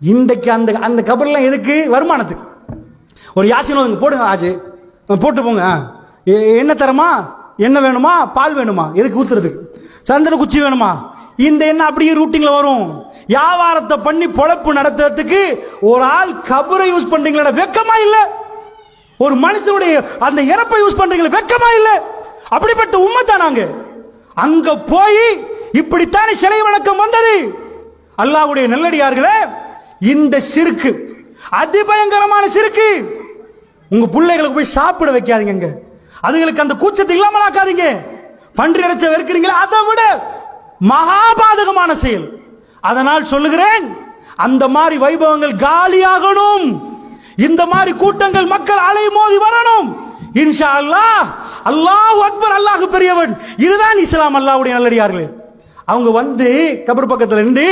இன்றைக்கு அந்த அந்த கபர்லாம் எதுக்கு? வருமானத்துக்கு. ஒரு யாசின் போடுங்க ஆஜு, போட்டு போங்க. என்ன தரமா, என்ன வேணுமா, பால் வேணுமா, எதுக்கு ஊத்துறதுக்கு? சந்தன குச்சி வேணுமா, இந்த எண்ணெய் அப்படியே ரூட்டிங்ல வரும். வியாபாரத்தை பண்ணி பொழப்பு நடத்துறதுக்கு ஒரு ஆள் கபரை யூஸ் பண்றீங்களா? வெக்கமா இல்ல? ஒரு மனுஷனுடைய அந்த இறப்பை யூஸ் பண்றீங்களா? வெக்கமா இல்ல? அப்படிப்பட்ட உம்மத்தான் நாங்க. அங்க போய் இப்படித்தானே சிலை வணக்கம் வந்தது. அல்லாஹ்வுடைய நல்லடியார்களே, இந்த சிறுக்கு அதிபயங்கரமான சிறுக்கு. உங்க பிள்ளைகளுக்கு போய் சாப்பிட வைக்காதீங்க, அதுங்களுக்கு அந்த கூச்சத்தை இல்லாமல் ஆக்காதீங்க. பன்றி இறைச்ச வெறுக்கிறீங்களா, அதை விட மகாபாதகமான செயல். அதனால் சொல்லுகிறேன், அந்த மாதிரி வைபவங்கள் காலியாகணும். இந்த மாதிரி கூட்டங்கள் மக்கள் அலை மோதி வரணும். இன்ஷா அல்லாஹ். அல்லாஹ் அக்பர், அல்லாஹ் பெரியவன். இதுதான் இஸ்லாம். அல்லாஹ்வுடைய நல்லடியார்களே, அவங்க வந்து கபர் பக்கத்துல நின்று